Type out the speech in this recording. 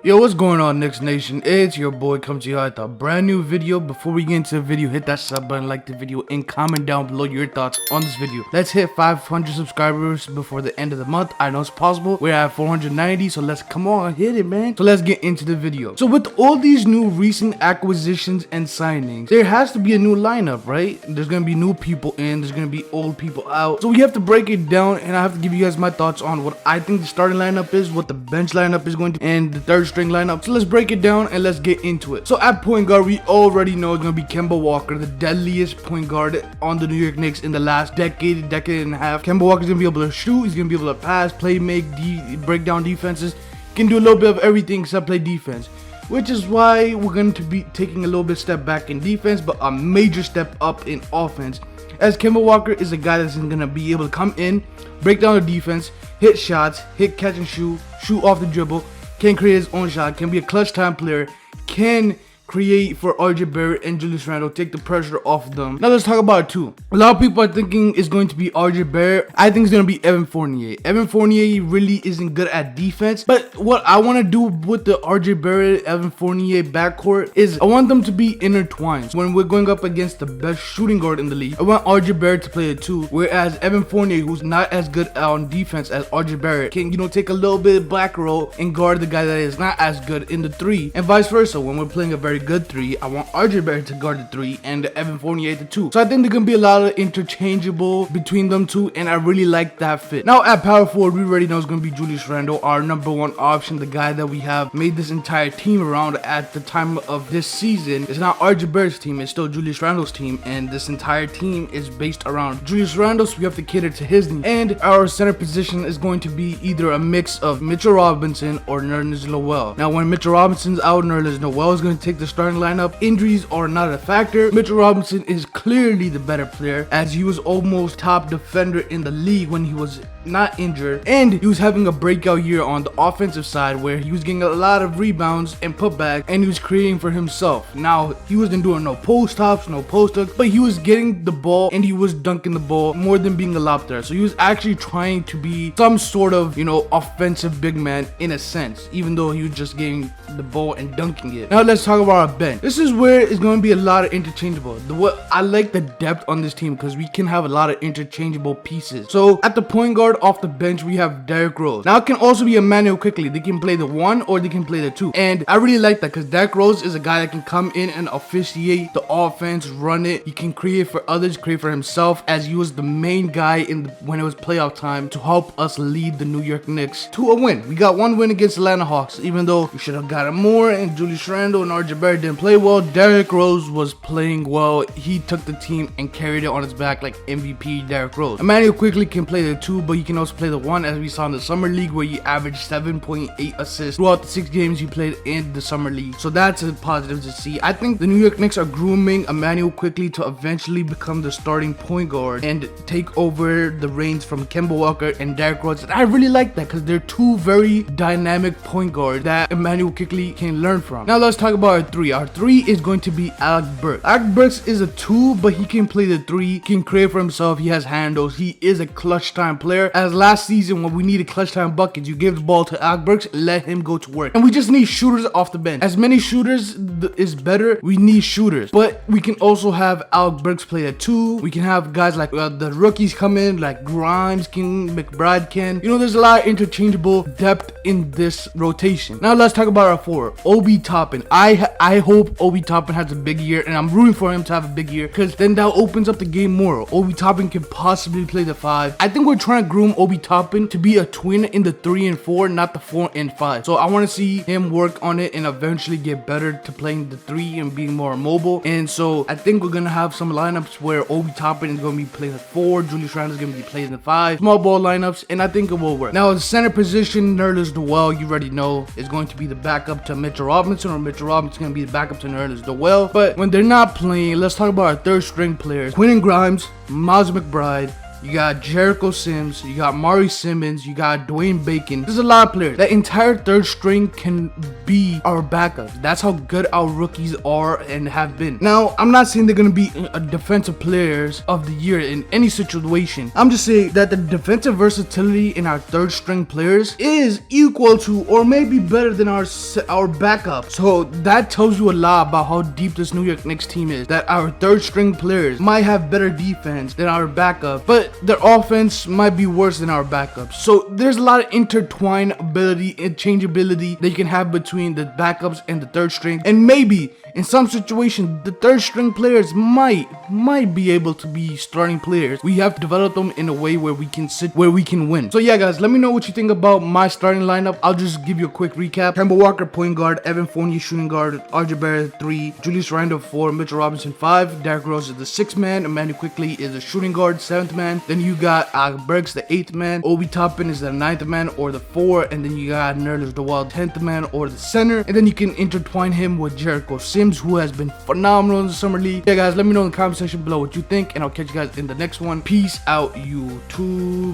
Yo, what's going on, Knicks Nation? It's your boy coming to you with a brand new video. Before we get into the video, hit that sub button, like the video, and comment down below your thoughts on this video. Let's hit 500 subscribers before the end of the month. I know it's possible. We're at 490, so let's come on, hit it, man. So let's get into the video. So with all these new recent acquisitions and signings, there has to be a new lineup, right? There's gonna be new people in, there's gonna be old people out. So we have to break it down, and I have to give you guys my thoughts on what I think the starting lineup is, what the bench lineup is going to, and the third string lineup. So let's break it down and let's get into it. So at point guard, we already know it's gonna be Kemba Walker, the deadliest point guard on the New York Knicks in the last decade and a half. Kemba Walker's gonna be able to shoot, he's gonna be able to pass, play, make, break down defenses. He can do a little bit of everything except play defense, which is why we're going to be taking a little bit step back in defense, but a major step up in offense, as Kimber Walker is a guy that's gonna be able to come in, break down the defense, hit shots, hit catch and shoot off the dribble, can create his own shot, can be a clutch time player, can create for RJ Barrett and Julius Randle, take the pressure off them. Now let's talk about it too. A lot of people are thinking it's going to be RJ Barrett. I think it's going to be Evan Fournier. Evan Fournier really isn't good at defense, but what I want to do with the RJ Barrett, Evan Fournier backcourt is I want them to be intertwined. When we're going up against the best shooting guard in the league, I want RJ Barrett to play it too, whereas Evan Fournier, who's not as good on defense as RJ Barrett, can, take a little bit back row and guard the guy that is not as good in the three, and vice versa. When we're playing a very good three, I want RJ Barrett to guard the three and Evan Fournier the two. So I think there can be a lot of interchangeable between them two, and I really like that fit. Now at power forward, we already know it's going to be Julius Randle, our #1 option, the guy that we have made this entire team around at the time of this season. It's not RJ Barrett's team, it's still Julius Randle's team, and this entire team is based around Julius Randle, so we have to cater to his needs. And our center position is going to be either a mix of Mitchell Robinson or Nerlens Noel. Now when Mitchell Robinson's out, Nerlens Noel is going to take the starting lineup. Injuries are not a factor. Mitchell Robinson is clearly the better player, as he was almost top defender in the league when he was not injured, and he was having a breakout year on the offensive side where he was getting a lot of rebounds and putbacks, and he was creating for himself. Now he wasn't doing no post hops, no post hooks, but he was getting the ball and he was dunking the ball more than being a lob threat. So he was actually trying to be some sort of offensive big man in a sense, even though he was just getting the ball and dunking it. Now let's talk about our bench. This is where it's going to be a lot of interchangeable. I like the depth on this team because we can have a lot of interchangeable pieces. So at the point guard off the bench, we have Derrick Rose. Now it can also be Emmanuel quickly. They can play the one or they can play the two, and I really like that because Derrick Rose is a guy that can come in and officiate the offense, run it. He can create for others, create for himself, as he was the main guy when it was playoff time to help us lead the New York Knicks to a win. We got one win against Atlanta Hawks, even though we should have gotten more, and Julius Randle and RJ Barrett didn't play well. Derrick Rose was playing well. He took the team and carried it on his back like MVP Derrick Rose. Emmanuel quickly can play the two, but he can also play the one, as we saw in the summer league where he averaged 7.8 assists throughout the 6 games he played in the summer league. So that's a positive to see. I think the New York Knicks are grooming Emmanuel quickly to eventually become the starting point guard and take over the reins from Kemba Walker and Derrick Rose. And I really like that because they're two very dynamic point guards that Emmanuel quickly can learn from. Now let's talk about our three. Our three is going to be Alec Burke. Alec Burke is a two, but he can play the three, can create for himself, he has handles, he is a clutch time player. As last season when we needed clutch time buckets, you give the ball to Alec Burke, let him go to work. And we just need shooters off the bench. As many shooters is better, we need shooters. But we can also have Alec Burke play a two. We can have guys like the rookies come in, like Grimes can, McBride can. There's a lot of interchangeable depth in this rotation. Now let's talk about our four. Obi Toppin. I hope Obi Toppin has a big year, and I'm rooting for him to have a big year because then that opens up the game more. Obi Toppin can possibly play the 5. I think we're trying to groom Obi Toppin to be a twin in the 3 and 4, not the 4 and 5. So I want to see him work on it and eventually get better to playing the 3 and being more mobile. And so I think we're gonna have some lineups where Obi Toppin is gonna be playing the 4, Julius Randle is gonna be playing the 5, small ball lineups, and I think it will work. Now the center position, Nerlens Noel, you already know, is going to be the backup to Mitchell Robinson, or Mitchell Robinson is gonna be the backup to Nerlens Noel. But when they're not playing, let's talk about our third string players: Quentin Grimes, Miles McBride, you got Jericho Sims, you got Mari Simmons, you got Dwayne Bacon. There's a lot of players. That entire third string can be our backups. That's how good our rookies are and have been. Now, I'm not saying they're gonna be a defensive players of the year in any situation. I'm just saying that the defensive versatility in our third string players is equal to or maybe better than our backup. So that tells you a lot about how deep this New York Knicks team is. That our third string players might have better defense than our backup, but their offense might be worse than our backup. So there's a lot of intertwined ability and changeability that you can have between the backups and the third string, and maybe in some situations the third string players might be able to be starting players. We have to develop them in a way where we can win. So yeah, guys, let me know what you think about my starting lineup. I'll just give you a quick recap. Kemba Walker point guard, Evan Fournier shooting guard, RJ Barrett 3, Julius Randle 4, Mitchell Robinson 5, Derrick Rose is the 6th man, Emmanuel Quickly is the shooting guard 7th man, then you got Alec Burks the 8th man, Obi Toppin is the 9th man or the 4, and then you got Nerlens Noel 10th man or the center, and then you can intertwine him with Jericho Sims, who has been phenomenal in the summer league. Yeah, guys, let me know in the comment section below what you think, and I'll catch you guys in the next one. Peace out, YouTube.